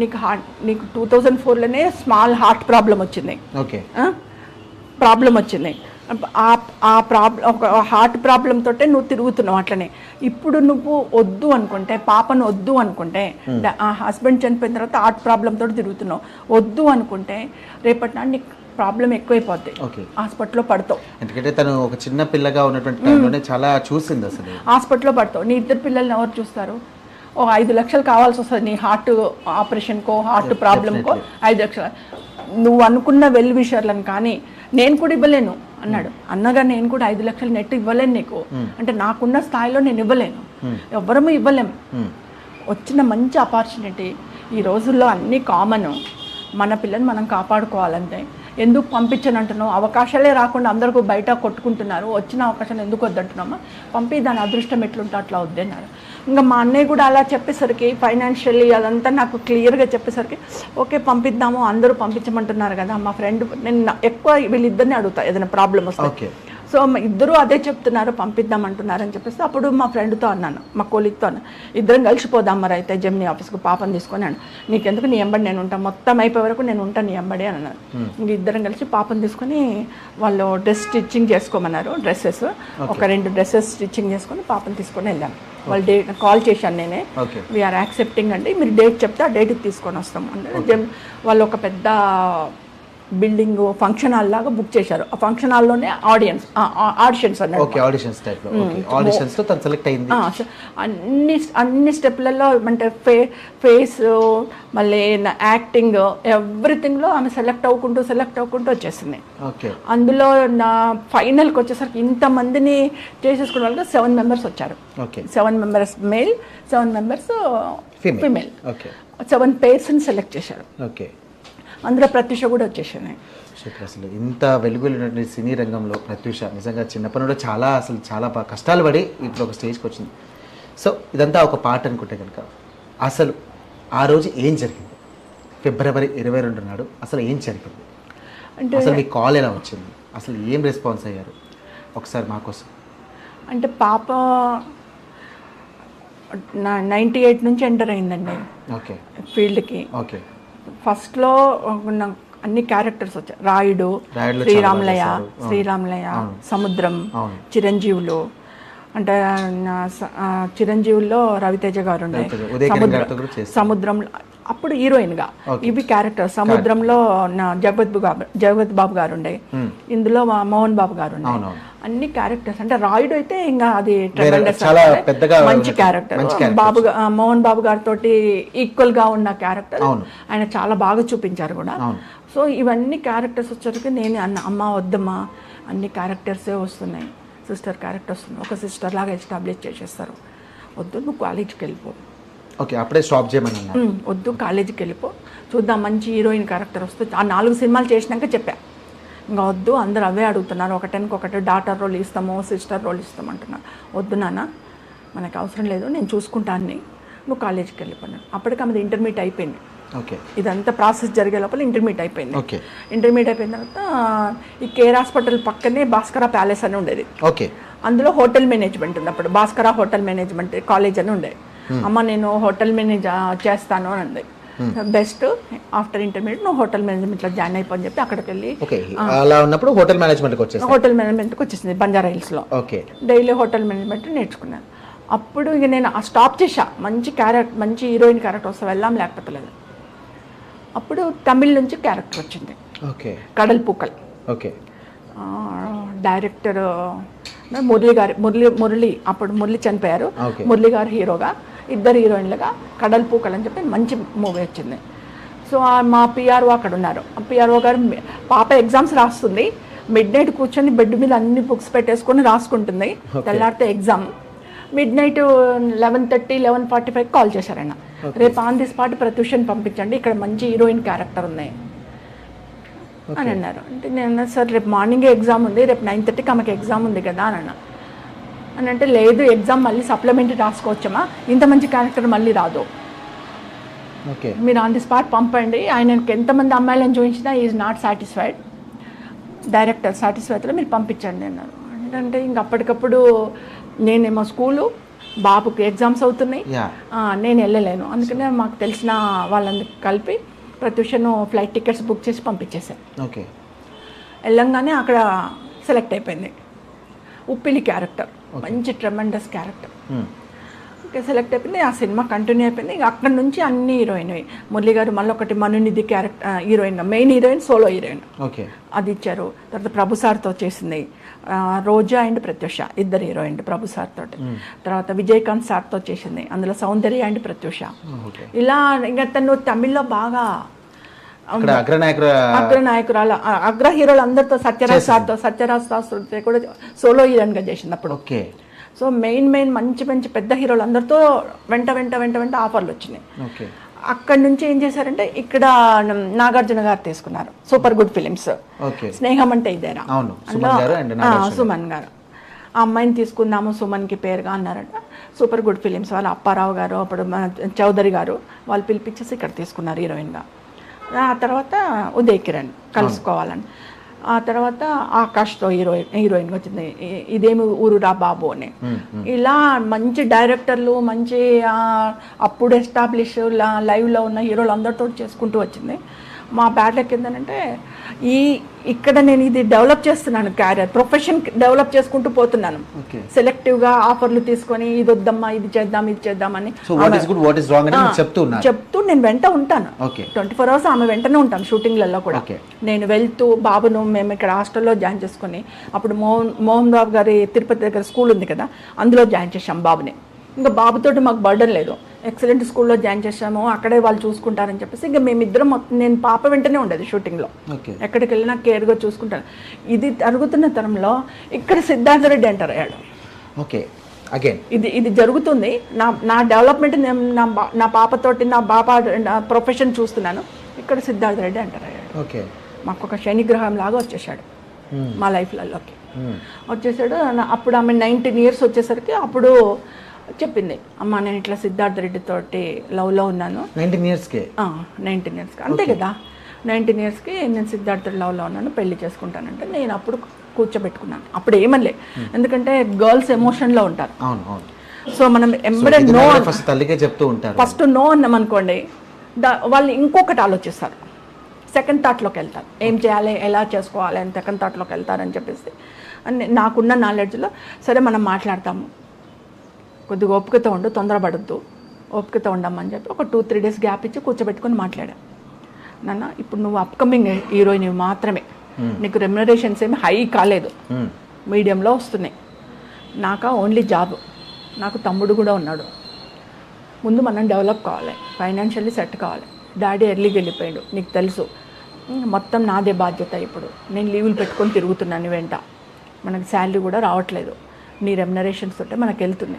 నీకు 2004లోనే స్మాల్ హార్ట్ ప్రాబ్లం వచ్చింది. ఆ ప్రాబ్లం, ఒక హార్ట్ ప్రాబ్లం తోటే నువ్వు తిరుగుతున్నావు. అట్లనే ఇప్పుడు నువ్వు వద్దు అనుకుంటే, పాపను వద్దు అనుకుంటే, ఆ హస్బెండ్ చనిపోయిన తర్వాత హార్ట్ ప్రాబ్లం తోటి తిరుగుతున్నావు, వద్దు అనుకుంటే రేపటి నాడు నీకు ప్రాబ్లం ఎక్కువైపోద్ది, హాస్పిటల్లో పడతావు. ఎందుకంటే తను ఒక చిన్న పిల్లగా ఉన్నటువంటి టైంలోనే చాలా చూసింది, అసలు హాస్పిటల్లో పడతావు. నీ ఇద్దరు పిల్లల్ని ఎవరు చూస్తారు? ఓ 5 లక్షలు కావాల్సి వస్తుంది నీ హార్ట్ ఆపరేషన్కో, హార్ట్ ప్రాబ్లంకో 5 లక్షలు. నువ్వు అనుకున్న వెల్ విషర్లను కానీ నేను కూడా ఇవ్వలేను అన్నాడు. అన్నగా నేను కూడా 5 లక్షలు నెట్ ఇవ్వలేను నీకు అంటే, నాకున్న స్థాయిలో నేను ఇవ్వలేను, ఎవ్వరము ఇవ్వలేము. వచ్చిన మంచి ఆపర్చునిటీ, ఈ రోజుల్లో అన్నీ కామన్, మన పిల్లని మనం కాపాడుకోవాలంటే ఎందుకు పంపించనంటున్నావు, అవకాశాలే రాకుండా అందరికీ బయట కొట్టుకుంటున్నారు, వచ్చిన అవకాశాలు ఎందుకు వద్దంటున్నామా, పంపి దాని అదృష్టం ఎట్లుంటే అట్లా వద్దన్నారు. ఇంకా మా అన్నయ్య కూడా అలా చెప్పేసరికి, ఫైనాన్షియల్లీ అదంతా నాకు క్లియర్గా చెప్పేసరికి ఓకే పంపిద్దాము, అందరూ పంపించమంటున్నారు కదా. మా ఫ్రెండ్, నేను ఎక్కువ వీళ్ళిద్దరిని అడుగుతా ఏదైనా ప్రాబ్లం వస్తే, సో ఇద్దరు అదే చెప్తున్నారు పంపిద్దామంటున్నారు అని చెప్పేసి అప్పుడు మా ఫ్రెండ్తో అన్నాను, మా కొలీగ్తో అన్నాను, ఇద్దరం కలిసిపోదాం మరి అయితే జెమినీ ఆఫీస్కి పాపని తీసుకొని అన్నాను. నీకెందుకు, నీ ఎంబడి నేను ఉంటాను, మొత్తం అయిపోయే వరకు నేను ఉంటాను నీ ఎంబడి అని అన్నారు. ఇంక ఇద్దరం కలిసి పాపని తీసుకొని వాళ్ళు డ్రెస్ స్టిచ్చింగ్ చేసుకోమన్నారు, డ్రెస్సెస్ ఒక 2 డ్రెస్సెస్ స్టిచ్చింగ్ చేసుకొని పాపని తీసుకొని వెళ్ళాను. వాళ్ళు డేట్ కాల్ చేశాను నేనే, వీఆర్ యాక్సెప్టింగ్ అండి, మీరు డేట్ చెప్తే ఆ డేట్కి తీసుకొని వస్తాం అంటే వాళ్ళు ఒక పెద్ద బిల్డింగ్ ఫంక్షన్ హాల్ లాగా బుక్ చేశారు. ఆ ఫంక్షన్ హాల్లోనే ఆడిషన్స్ అన్ని స్టెప్లలో అంటే ఫేస్ మళ్ళీ యాక్టింగ్ ఎవ్రీథింగ్ లో ఆమె సెలెక్ట్ అవ్వకుంటూ వచ్చేసింది. అందులో నా ఫైనల్కి వచ్చేసరికి ఇంతమందిని చేసేసుకున్న వాళ్ళకి 7 మెంబర్స్ వచ్చారు. 7 మెంబర్స్ మేల్, 7 మెంబర్స్ ఫీమేల్, 7 పేర్స్ని సెలెక్ట్ చేశారు. అందులో ప్రత్యూష కూడా వచ్చేసాను. అసలు ఇంత వెలుగులున్నటువంటి సినీ రంగంలో ప్రత్యూష నిజంగా చిన్నప్పటి నుండి చాలా కష్టాలు పడి ఇట్లా ఒక స్టేజ్కి వచ్చింది. సో ఇదంతా ఒక పాట అనుకుంటే కనుక, అసలు ఆ రోజు ఏం జరిగింది? ఫిబ్రవరి 22 నాడు అసలు ఏం జరిగింది అంటే, అసలు మీ కాల్ ఎలా వచ్చింది, అసలు ఏం రెస్పాన్స్ అయ్యారు ఒకసారి మా కోసం? అంటే పాప 98 నుంచి ఎంటర్ అయిందండి ఫీల్డ్కి. ఫస్ట్లో అన్ని క్యారెక్టర్స్ వచ్చాయి, రాయుడు, శ్రీరామలయ, సముద్రం, చిరంజీవులు. అంటే చిరంజీవుల్లో రవితేజ గారు ఉండే, సముద్రం అప్పుడు హీరోయిన్గా ఇవి క్యారెక్టర్. సముద్రంలో జగపత్ బాబు గారు ఉండే, ఇందులో మోహన్ బాబు గారు ఉండే, అన్ని క్యారెక్టర్స్. అంటే రాయుడు అయితే ఇంకా అది మంచి క్యారెక్టర్, మోహన్ బాబు గారితో ఈక్వల్ గా ఉన్న క్యారెక్టర్, ఆయన చాలా బాగా చూపించారు కూడా. సో ఇవన్నీ క్యారెక్టర్స్ వచ్చేసరికి నేను అమ్మ వద్దమ్మా, అన్ని క్యారెక్టర్సే వస్తున్నాయి, సిస్టర్ క్యారెక్టర్స్ వస్తున్నాయి, ఒక సిస్టర్ లాగా ఎస్టాబ్లిష్ చేసేస్తారు, వద్దు నువ్వు కాలేజీకి వెళ్ళిపో. అప్పుడే స్టాప్ చేయమని, వద్దు కాలేజీకి వెళ్ళిపో, చూద్దాం మంచి హీరోయిన్ క్యారెక్టర్ వస్తుంది. ఆ 4 సినిమాలు చేసినాక చెప్పా, ఇంకా వద్దు, అందరు అవే అడుగుతున్నారు, ఒకటి డాటర్ రోల్ ఇస్తాము, సిస్టర్ రోల్ ఇస్తాము అంటున్నారు. వద్దు నాన్న, మనకు అవసరం లేదు, నేను చూసుకుంటాను, నువ్వు కాలేజీకి వెళ్ళిపోయాను. అప్పటికి ఆమెది ఇంటర్మీడియట్ అయిపోయింది. ఓకే, ఇదంతా ప్రాసెస్ జరిగే లోపల ఇంటర్మీడియట్ అయిపోయింది. ఓకే, ఇంటర్మీడియట్ అయిపోయిన తర్వాత ఈ కేర్ హాస్పిటల్ పక్కనే భాస్కర ప్యాలెస్ అని ఉండేది. ఓకే, అందులో హోటల్ మేనేజ్మెంట్ ఉంది. అప్పుడు భాస్కర హోటల్ మేనేజ్మెంట్ కాలేజ్ అని ఉండేది. అమ్మ నేను హోటల్ మేనేజ్ చేస్తాను అని అంది. బెస్ట్, ఆఫ్టర్ ఇంటర్మీడియట్ నువ్వు హోటల్ మేనేజ్మెంట్లో జాయిన్ అయిపోని చెప్పి అక్కడికి వెళ్ళి అలా ఉన్నప్పుడు హోటల్ మేనేజ్మెంట్కి వచ్చేసింది బంజారా హిల్స్లో. ఓకే, డైలీ హోటల్ మేనేజ్మెంట్ నేర్చుకున్నాను. అప్పుడు ఇక నేను స్టాప్ చేశా. మంచి హీరోయిన్ క్యారెక్టర్ వస్తే వెళ్ళాం, లేకపోతే లేదు. అప్పుడు తమిళ్ నుంచి క్యారెక్టర్ వచ్చింది. ఓకే, కడల్ పూకల్. ఓకే, డైరెక్టర్ మురళి అప్పుడు మురళి చనిపోయారు. మురళి గారు హీరోగా, ఇద్దరు హీరోయిన్లుగా కడల్ పూకల్ అని చెప్పి మంచి మూవీ వచ్చింది. సో మా పిఆర్ఓ అక్కడ ఉన్నారు. పిఆర్ఓ గారు పాప ఎగ్జామ్స్ రాస్తుంది, మిడ్ నైట్ కూర్చొని బెడ్ మీద అన్ని బుక్స్ పెట్టేసుకొని రాసుకుంటుంది. తెల్లారితే ఎగ్జామ్. మిడ్ నైట్ 11:30, 11:45 కాల్ చేశారన్న, రేపు ఆన్ ది స్పాట్ ప్రత్యూషన్ పంపించండి, ఇక్కడ మంచి హీరోయిన్ క్యారెక్టర్ ఉన్నాయి అని అన్నారు. అంటే నేను సార్ రేపు మార్నింగే ఎగ్జామ్ ఉంది, రేపు 9:30కి ఆమెకి ఎగ్జామ్ ఉంది కదా అని అంటే లేదు, ఎగ్జామ్ మళ్ళీ సప్లిమెంటరీ రాసుకోవచ్చమ్మా, ఇంత మంచి క్యారెక్టర్ మళ్ళీ రాదు, మీరు ఆన్ ది స్పాట్ పంపండి, ఆయనకి ఎంతమంది అమ్మాయిలను చూపించినా ఈజ్ నాట్ సాటిస్ఫైడ్, డైరెక్టర్ సాటిస్ఫైడ్లో మీరు పంపించండి అన్నారు. అంటే ఇంక అప్పటికప్పుడు నేనేమో స్కూలు, బాబుకి ఎగ్జామ్స్ అవుతున్నాయి, నేను వెళ్ళలేను. అందుకనే మాకు తెలిసిన వాళ్ళందరికీ కలిపి ప్రత్యూషన్ ఫ్లైట్ టికెట్స్ బుక్ చేసి పంపించేశాను. ఓకే, వెళ్ళంగానే అక్కడ సెలెక్ట్ అయిపోయింది. ఉప్పిలి క్యారెక్టర్, మంచి ట్రెమెండస్ క్యారెక్టర్. ఓకే, సెలెక్ట్ అయిపోయింది. ఆ సినిమా కంటిన్యూ అయిపోయింది. ఇక అక్కడ నుంచి అన్ని హీరోయిన్, మురళి గారు మళ్ళీ ఒకటి మనునిధి character heroine, main heroine, solo heroine అది ఇచ్చారు. తర్వాత ప్రభు సార్తో చేసింది, రోజా అండ్ ప్రత్యూష ఇద్దరు హీరోయిన్ ప్రభు సార్ తోటి. తర్వాత విజయకాంత్ సార్తో చేసింది, అందులో సౌందర్య అండ్ ప్రత్యూష. ఇలా ఇంకా తను తమిళ్లో బాగా అగ్రనాయకురాలు, అగ్ర హీరోలు అందరితో, సత్యరాజ్ సార్తో కూడా సోలో హీరోయిన్గా చేసింది అప్పుడు. సో మెయిన్ మంచి పెద్ద హీరోలు అందరితో వెంట ఆఫర్లు వచ్చినాయి. అక్కడి నుంచి ఏం చేశారంటే ఇక్కడ నాగార్జున గారు తీసుకున్నారు, సూపర్ గుడ్ ఫిలిమ్స్, స్నేహం అంటే ఇదేరా, సుమన్ గారు. ఆ అమ్మాయిని తీసుకుందాము సుమన్కి పేరుగా అన్నారంట. సూపర్ గుడ్ ఫిలిమ్స్ వాళ్ళు అప్పారావు గారు, అప్పుడు చౌదరి గారు వాళ్ళు పిలిపించేసి ఇక్కడ తీసుకున్నారు హీరోయిన్గా. ఆ తర్వాత ఉదయ్ కిరణ్ కలుసుకోవాలని, ఆ తర్వాత ఆకాష్తో హీరోయిన్ వచ్చింది, ఇదేమి ఊరురా బాబు అని. ఇలా మంచి డైరెక్టర్లు, మంచి అప్పుడు ఎస్టాబ్లిష్ లైవ్లో ఉన్న హీరోలు అందరితో చేసుకుంటూ వచ్చింది. మా బ్యాడ్ లక్ ఏంటంటే ఇక్కడ నేను ఇది డెవలప్ చేస్తున్నాను, క్యారియర్ ప్రొఫెషన్ డెవలప్ చేసుకుంటూ పోతున్నాను. సెలెక్టివ్గా ఆఫర్లు తీసుకొని ఇది వద్దమ్మా, ఇది చేద్దామని చెప్తూ నేను వెంట ఉంటాను. 24 hours ఆమె వెంటనే ఉంటాను షూటింగ్లలో కూడా. నేను వెళ్తూ బాబును మేము ఇక్కడ హాస్టల్లో జాయిన్ చేసుకుని, అప్పుడు మోహన్ బాబు గారి తిరుపతి దగ్గర స్కూల్ ఉంది కదా, అందులో జాయిన్ చేసాం బాబుని. ఇంకా బాబుతోటి మాకు బర్డన్ లేదు, ఎక్సలెంట్ స్కూల్లో జాయిన్ చేసాము, అక్కడే వాళ్ళు చూసుకుంటారని చెప్పేసి ఇంకా మేమిద్దరం నేను పాప వెంటనే ఉండేది షూటింగ్లో, ఎక్కడికి వెళ్ళినా కేర్గా చూసుకుంటాను. ఇది జరుగుతున్న తరంలో ఇక్కడ సిద్ధార్థ రెడ్డి ఎంటర్ అయ్యాడు. ఓకే, అగైన్ ఇది జరుగుతుంది. నా డెవలప్మెంట్ నా పాపతోటి నా ప్రొఫెషన్ చూస్తున్నాను. ఇక్కడ సిద్ధార్థ రెడ్డి ఎంటర్ అయ్యాడు. ఓకే, మాకు ఒక శనిగ్రహం లాగా వచ్చేసాడు మా లైఫ్లలోకి వచ్చేసాడు. అప్పుడు ఆమె 19 years వచ్చేసరికి అప్పుడు చెప్పింది, అమ్మ నేను ఇట్లా సిద్ధార్థ రెడ్డి తోటి లవ్లో ఉన్నాను. 19 yearsకి అంతే కదా, 19 yearsకి నేను సిద్ధార్థ లవ్లో ఉన్నాను, పెళ్లి చేసుకుంటానంటే నేను అప్పుడు కూర్చోబెట్టుకున్నాను. అప్పుడు ఏమనలే, ఎందుకంటే గర్ల్స్ ఎమోషన్లో ఉంటారు. సో మనం ఎంబడే నో ఫస్ట్ నో అన్నాం అనుకోండి, వాళ్ళు ఇంకొకటి ఆలోచిస్తారు, సెకండ్ థాట్లోకి వెళ్తారు, ఏం చేయాలి, ఎలా చేసుకోవాలి అని సెకండ్ థాట్లోకి వెళ్తారని చెప్పేసి నాకున్న నాలెడ్జ్లో సరే మనం మాట్లాడతాము, కొద్దిగా ఓపికతో ఉండు, తొందరపడద్దు, ఓపికతో ఉండమని చెప్పి ఒక 2-3 days గ్యాప్ ఇచ్చి కూర్చోబెట్టుకొని మాట్లాడా. నాన్న ఇప్పుడు నువ్వు అప్కమింగ్ హీరోయిన్ మాత్రమే, నీకు రెమ్యునరేషన్స్ ఏమి హై కాలేదు, మీడియంలో వస్తున్నాయి, నాకా ఓన్లీ జాబ్, నాకు తమ్ముడు కూడా ఉన్నాడు, ముందు మనం డెవలప్ కావాలి, ఫైనాన్షియల్లీ సెట్ కావాలి. డాడీ ఎర్లీకి వెళ్ళిపోయాడు నీకు తెలుసు, మొత్తం నాదే బాధ్యత. ఇప్పుడు నేను లీవులు పెట్టుకొని తిరుగుతున్నాను వెంట, మనకి శాలరీ కూడా రావట్లేదు, నీ రెమ్యునరేషన్స్ తోటే మనకు వెళ్తుంది.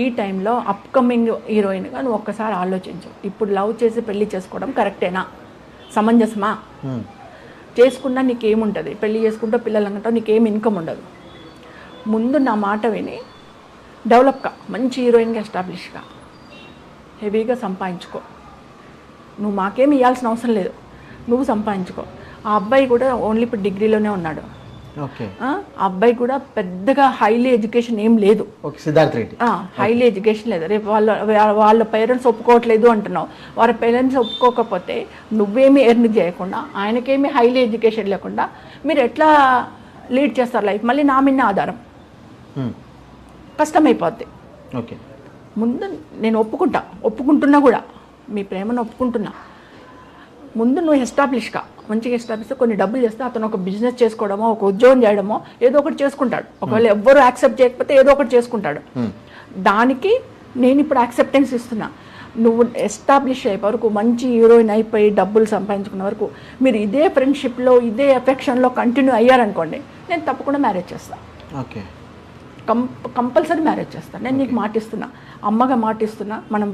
ఈ టైంలో అప్కమింగ్ హీరోయిన్గా నువ్వు ఒక్కసారి ఆలోచించు, ఇప్పుడు లవ్ చేసి పెళ్లి చేసుకోవడం కరెక్టేనా, సమంజసమా, చేసుకున్నా నీకేముంటుంది, పెళ్లి చేసుకుంటూ పిల్లలు అంటావు, నీకేం ఇన్కమ్ ఉండదు. ముందు నా మాట విని డెవలప్గా మంచి హీరోయిన్గా ఎస్టాబ్లిష్గా హెవీగా సంపాదించుకో. నువ్వు మాకేమి ఇవ్వాల్సిన అవసరం లేదు, నువ్వు సంపాదించుకో. ఆ అబ్బాయి కూడా ఓన్లీ ఇప్పుడు డిగ్రీలోనే ఉన్నాడు. ఓకే. ఆ అబ్బాయి కూడా పెద్దగా హైలీ ఎడ్యుకేషన్ ఏం లేదు. Okay, Siddharth Reddy highly education లేదు. రేపు వాళ్ళ పేరెంట్స్ ఒప్పుకోవట్లేదు అంటున్నావు. వాళ్ళ పేరెంట్స్ ఒప్పుకోకపోతే నువ్వేమీ ఎర్న్ చేయకుండా, ఆయనకేమీ హైలీ ఎడ్యుకేషన్ లేకుండా మీరు ఎట్లా లీడ్ చేస్తారు లైఫ్? మళ్ళీ నా మీద ఆధారం, కష్టమైపోద్ది. ఓకే. ముందు నేను ఒప్పుకుంటున్నా కూడా, మీ ప్రేమను ఒప్పుకుంటున్నా. ముందు నువ్వు ఎస్టాబ్లిష్గా మంచిగా ఎస్టాబ్లిష్ కొన్ని డబ్బులు చేస్తే అతను ఒక బిజినెస్ చేసుకోవడమో, ఒక ఉద్యోగం చేయడమో ఏదో ఒకటి చేసుకుంటాడు. ఒకవేళ ఎవ్వరు యాక్సెప్ట్ చేయకపోతే ఏదో ఒకటి చేసుకుంటాడు. దానికి నేను ఇప్పుడు యాక్సెప్టెన్స్ ఇస్తున్నా. నువ్వు ఎస్టాబ్లిష్ అయ్యే వరకు, మంచి హీరోయిన్ అయిపోయి డబ్బులు సంపాదించుకున్న వరకు మీరు ఇదే ఫ్రెండ్షిప్లో, ఇదే అఫెక్షన్లో కంటిన్యూ అయ్యారనుకోండి, నేను తప్పకుండా మ్యారేజ్ చేస్తాను. ఓకే. కంపల్సరీ మ్యారేజ్ చేస్తాను. నేను నీకు మాటిస్తున్నా, అమ్మగా మాటిస్తున్నా. మనం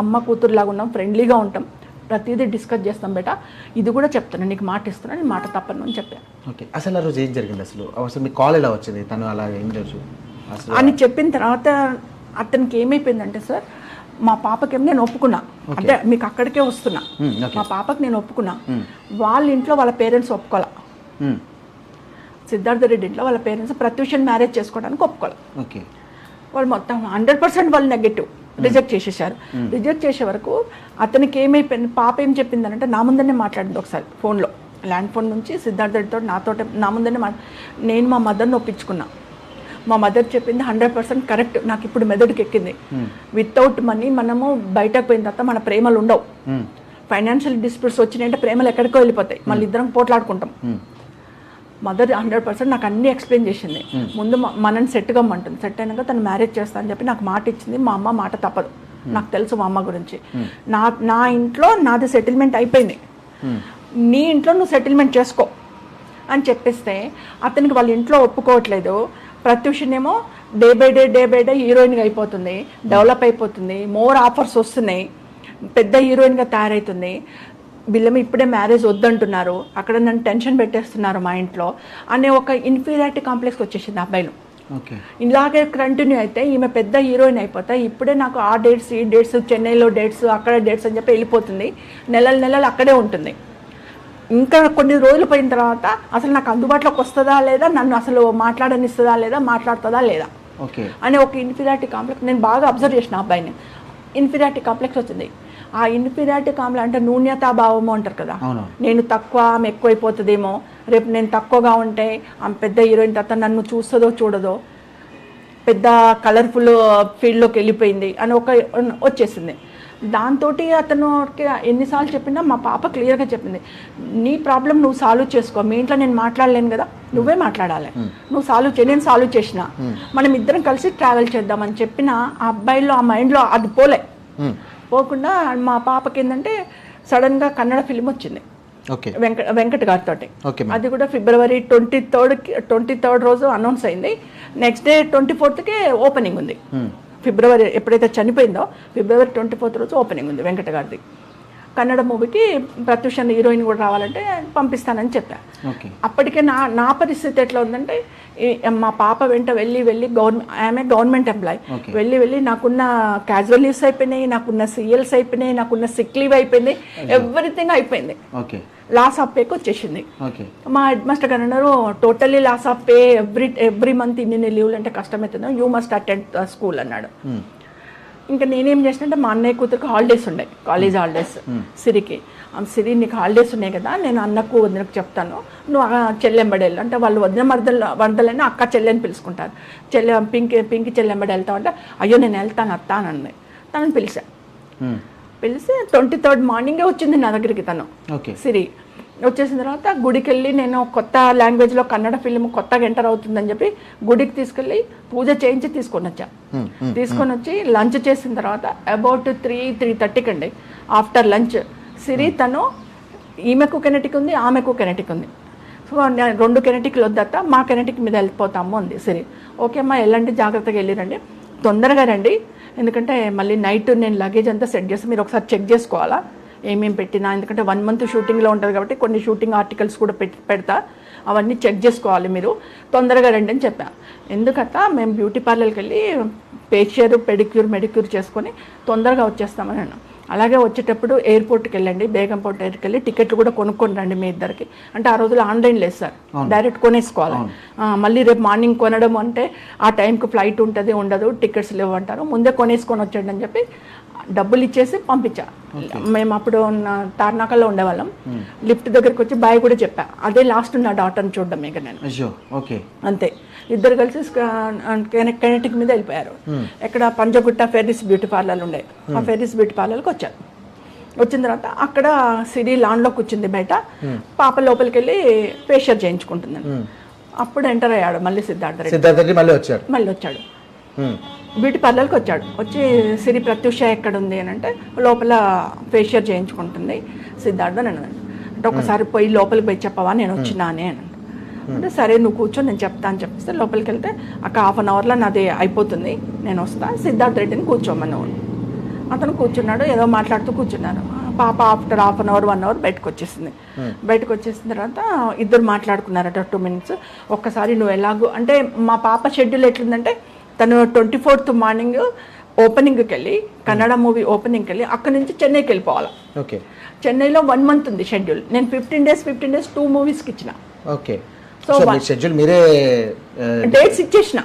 అమ్మ కూతురులాగా ఉన్నాం, ఫ్రెండ్లీగా ఉంటాం, ప్రతిదీ డిస్కస్ చేస్తాం బేటా. ఇది కూడా చెప్తాను, నీకు మాట ఇస్తున్నా, నేను మాట తప్పను అని చెప్పాను. ఓకే. అసలు ఆ రోజు ఏం జరిగింది? అసలు మీ కాల్ ఎలా వచ్చింది? తను అలా ఏం తెలుసు అని చెప్పిన తర్వాత అతనికి ఏమైపోయిందంటే, సార్ మా పాపకేమో నేను ఒప్పుకున్నా, అంటే మీకు అక్కడికే వస్తున్నా. మా పాపకి నేను ఒప్పుకున్నా, వాళ్ళ ఇంట్లో వాళ్ళ పేరెంట్స్ ఒప్పుకోలే. సిద్ధార్థ రెడ్డి ఇంట్లో వాళ్ళ పేరెంట్స్ ప్రత్యూషన్ మ్యారేజ్ చేసుకోవడానికి ఒప్పుకోలే. ఓకే. వాళ్ళు మొత్తం 100% వాళ్ళు నెగటివ్ రిజెక్ట్ చేసేసారు. రిజెక్ట్ చేసే వరకు అతనికి ఏమైపోయింది, పాప ఏం చెప్పిందనంటే నా ముందరనే మాట్లాడింది ఒకసారి ఫోన్లో, ల్యాండ్ ఫోన్ నుంచి సిద్ధార్థ రెడ్డితో నాతో నా ముందరనే నేను మా మదర్ని ఒప్పించుకున్నా. మా మదర్ చెప్పింది 100% కరెక్ట్. నాకు ఇప్పుడు మెదడుకి ఎక్కింది. వితౌట్ మనీ మనము బయటకు పోయిన తర్వాత మన ప్రేమలు ఉండవు. ఫైనాన్షియల్ డిస్ప్యూట్స్ వచ్చినాయంటే ప్రేమలు ఎక్కడికో వెళ్ళిపోతాయి, మళ్ళీ ఇద్దరం పోట్లాడుకుంటాం. మదర్ 100% నాకు అన్నీ ఎక్స్ప్లెయిన్ చేసింది. ముందు మనని సెట్ కమ్మంటుంది, సెట్ అయినాక తను మ్యారేజ్ చేస్తా అని చెప్పి నాకు మాట ఇచ్చింది. మా అమ్మ మాట తప్పదు, నాకు తెలుసు మా అమ్మ గురించి. నా ఇంట్లో నాది సెటిల్మెంట్ అయిపోయింది, నీ ఇంట్లో నువ్వు సెటిల్మెంట్ చేసుకో అని చెప్పేస్తే అతనికి వాళ్ళ ఇంట్లో ఒప్పుకోవట్లేదు. ప్రత్యూషన్ ఏమో డే బై డే హీరోయిన్గా అయిపోతుంది, డెవలప్ అయిపోతుంది, మోర్ ఆఫర్స్ వస్తున్నాయి, పెద్ద హీరోయిన్గా తయారవుతుంది. వీళ్ళేమో ఇప్పుడే మ్యారేజ్ వద్దంటున్నారు, అక్కడ నన్ను టెన్షన్ పెట్టేస్తున్నారు మా ఇంట్లో అనే ఒక ఇన్ఫీరియారిటీ కాంప్లెక్స్ వచ్చేసింది అబ్బాయిలో. ఇలాగే కంటిన్యూ అయితే ఈమె పెద్ద హీరోయిన్ అయిపోతా, ఇప్పుడే నాకు ఆ డేట్స్ ఈ డేట్స్, చెన్నైలో డేట్స్, అక్కడ డేట్స్ అని చెప్పి వెళ్ళిపోతుంది, నెలలు అక్కడే ఉంటుంది. ఇంకా కొన్ని రోజులు పోయిన తర్వాత అసలు నాకు అందుబాటులోకి వస్తుందా లేదా, నన్ను అసలు మాట్లాడనిస్తుందా లేదా, మాట్లాడుతుందా లేదా అనే ఒక ఇన్ఫీరియారిటీ కాంప్లెక్స్ నేను బాగా అబ్జర్వ్ చేసిన అబ్బాయిని. ఇన్ఫీరియారిటీ కాంప్లెక్స్ వచ్చింది. ఆ ఇన్ఫీరియారిటీ కాంప్లెక్స్ అంటే న్యూన్యతాభావము అంటారు కదా, నేను తక్కువ ఆమె ఎక్కువైపోతుందేమో, రేపు నేను తక్కువగా ఉంటే ఆమె పెద్ద హీరోయిన్ తర్వాత నన్ను చూస్తుందో చూడదో, పెద్ద కలర్ఫుల్ ఫీల్డ్లోకి వెళ్ళిపోయింది అని ఒక వచ్చేసింది. దాంతో అతను ఎన్నిసార్లు చెప్పినా మా పాప క్లియర్గా చెప్పింది, నీ ప్రాబ్లం నువ్వు సాల్వ్ చేసుకో, మీ ఇంట్లో నేను మాట్లాడలేను కదా, నువ్వే మాట్లాడాలి, నువ్వు సాల్వ్ చేయి, నేను సాల్వ్ చేసిన, మనం ఇద్దరం కలిసి ట్రావెల్ చేద్దామని చెప్పిన ఆ అబ్బాయిలో ఆ మైండ్లో అది పోకుండా మా పాపకి ఏంటంటే సడన్గా కన్నడ ఫిలిం వచ్చింది వెంకట్ గారితో. అది కూడా ఫిబ్రవరి 23rd రోజు అనౌన్స్ అయింది. నెక్స్ట్ డే 24th ఓపెనింగ్ ఉంది. ఫిబ్రవరి ఎప్పుడైతే చనిపోయిందో ఫిబ్రవరి 24th రోజు ఓపెనింగ్ ఉంది వెంకట గారిది. కన్నడ మూవీకి ప్రత్యూషన్ హీరోయిన్ కూడా రావాలంటే పంపిస్తానని చెప్పా. అప్పటికే నా పరిస్థితి ఎట్లా ఉందంటే, మా పాప వెంట వెళ్ళి ఆమె గవర్నమెంట్ ఎంప్లాయ్, వెళ్ళి నాకున్న క్యాజువల్ లీవ్స్ అయిపోయినాయి, నాకున్న సిఎల్స్ అయిపోయినాయి, నాకున్న సిక్ లీవ్ అయిపోయింది, ఎవ్రీథింగ్ అయిపోయింది. లాస్ ఆఫ్ పేకి వచ్చేసింది. మా హెడ్ మాస్టర్ గారు అన్నారు, totally loss of pay, every month ఇన్ని లీవ్లు అంటే కష్టమవుతుందో, యూ మస్ట్ అటెండ్ స్కూల్ అన్నాడు. ఇంకా నేనేం చేసినంటే మా అన్నయ్య కూతురికి హాలిడేస్ ఉండే, కాలేజ్ హాలిడేస్, సిరికి. సిరి నీకు హాలిడేస్ ఉన్నాయి కదా, నేను అన్నకు వదినకు చెప్తాను, నువ్వు చెల్లెంబడేళ్ళు అంటే వాళ్ళు వదిన వరదలైనా అక్క చెల్లెని పిలుచుకుంటారు. పింకి చెల్లెంబడి వెళ్తావు అంటే, అయ్యో నేను వెళ్తాను అత్త అని అన్నది. తనని పిలిచి 23rd మార్నింగే వచ్చింది నా దగ్గరికి తను. సిరి వచ్చేసిన తర్వాత గుడికి వెళ్ళి, నేను కొత్త లాంగ్వేజ్లో కన్నడ ఫిల్మ్ కొత్తగా ఎంటర్ అవుతుందని చెప్పి గుడికి తీసుకెళ్ళి పూజ చేయించి తీసుకొని వచ్చి లంచ్ చేసిన తర్వాత అబౌట్ 3:30 అండి, ఆఫ్టర్ లంచ్ సిరి తను ఈమెకు కెనెటిక్ ఉంది, ఆమెకు కెనెటిక్ ఉంది. సో 2 కెనెటిక్లు వద్దట, మా కెనెటిక్ మీద వెళ్ళిపోతాము అంది సిరి. ఓకే అమ్మా వెళ్ళండి, జాగ్రత్తగా వెళ్ళిరండి, తొందరగా రండి, ఎందుకంటే మళ్ళీ నైట్ నేను లగేజ్ అంతా సెట్ చేసి మీరు ఒకసారి చెక్ చేసుకోవాలా, ఏమేమి పెట్టినా, ఎందుకంటే 1 మంత్ షూటింగ్లో ఉంటుంది కాబట్టి కొన్ని షూటింగ్ ఆర్టికల్స్ కూడా పెడతా, అవన్నీ చెక్ చేసుకోవాలి, మీరు తొందరగా రండి అని చెప్పా. ఎందుకంటే మేము బ్యూటీ పార్లర్కి వెళ్ళి ఫేషియర్, మెడిక్యూర్ చేసుకొని తొందరగా వచ్చేస్తామని అన్నాం. అలాగే వచ్చేటప్పుడు ఎయిర్పోర్ట్కి వెళ్ళండి, బేగంపేట ఎయిర్కి వెళ్ళి టికెట్లు కూడా కొనుక్కొని రండి మీ ఇద్దరికి. అంటే ఆ రోజులు ఆన్లైన్ లేదు సార్, డైరెక్ట్ కొనేసుకోవాలి. మళ్ళీ రేపు మార్నింగ్ కొనడం అంటే ఆ టైంకి ఫ్లైట్ ఉంటుంది ఉండదు, టికెట్స్ లేవు అంటారు, ముందే కొనేసుకొని వచ్చండి అని చెప్పి డబ్బులు ఇచ్చేసి పంపించా. మేము అప్పుడు తార్నాకల్లో ఉండేవాళ్ళం. లిఫ్ట్ దగ్గరికి వచ్చి బాయ్ కూడా చెప్పా. అదే లాస్ట్ నా డాటర్ని చూడడం ఇక నేను. అంతే, ఇద్దరు కలిసి కెనెటిక్ మీద వెళ్ళిపోయారు. ఎక్కడ పంజగుట్ట ఫెర్రిస్ బ్యూటీ పార్లర్ ఉండే, ఆ ఫెర్రిస్ బ్యూటీ పార్లర్కి వచ్చారు. వచ్చిన తర్వాత అక్కడ సిరి లాన్లో కూర్చుంది బయట, పాప లోపలికి వెళ్ళి ఫేషియల్ చేయించుకుంటుందని. అప్పుడు ఎంటర్ అయ్యాడు మళ్ళీ సిద్ధార్థ రెడ్డి. మళ్ళీ వచ్చాడు బ్యూటీ పార్లర్కి వచ్చాడు. వచ్చి సిరి ప్రత్యూష ఎక్కడ ఉంది అని అంటే లోపల ఫేషియల్ చేయించుకుంటుంది సిద్ధార్థ అని అన్నాడు. అంటే ఒకసారి పోయి లోపలికి పోయి చెప్పవా నేను వచ్చినానే అని అంటే, సరే నువ్వు కూర్చొని నేను చెప్తా అని చెప్పిస్తే లోపలికి వెళ్తే అక్క 1/2 అవర్లో నాది అయిపోతుంది, నేను వస్తా, సిద్ధార్థ రెడ్డిని కూర్చోమని. అతను కూర్చున్నాడు, ఏదో మాట్లాడుతూ కూర్చున్నారు. పాప ఆఫ్టర్ 1/2 అవర్ 1 అవర్ బయటకు వచ్చేసింది. బయటకు వచ్చేసిన తర్వాత ఇద్దరు మాట్లాడుకున్నారట 2 మినిట్స్. ఒక్కసారి నువ్వు ఎలాగో అంటే మా పాప షెడ్యూల్ ఎట్లుందంటే, తను 24th మార్నింగ్ ఓపెనింగ్కి వెళ్ళి, కన్నడ మూవీ ఓపెనింగ్కి వెళ్ళి అక్కడి నుంచి చెన్నైకి వెళ్ళిపోవాలి. చెన్నైలో 1 మంత్ ఉంది షెడ్యూల్. నేను 15 డేస్ 2 మూవీస్కి ఇచ్చిన. సో షెడ్యూల్ మీరే డేట్స్ ఇచ్చేసిన.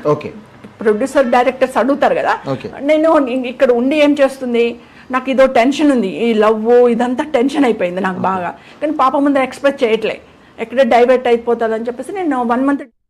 ప్రొడ్యూసర్ డైరెక్టర్స్ అడుగుతారు కదా, నేను ఇక్కడ ఉండి ఏం చేస్తుంది, నాకు ఇదో టెన్షన్ ఉంది, ఈ లవ్ ఇదంతా టెన్షన్ అయిపోయింది నాకు బాగా. కానీ పాప ముందర ఎక్స్ప్రెస్ చేయట్లే, ఎక్కడ డైవర్ట్ అయిపోతుంది అని చెప్పేసి నేను 1 మంత్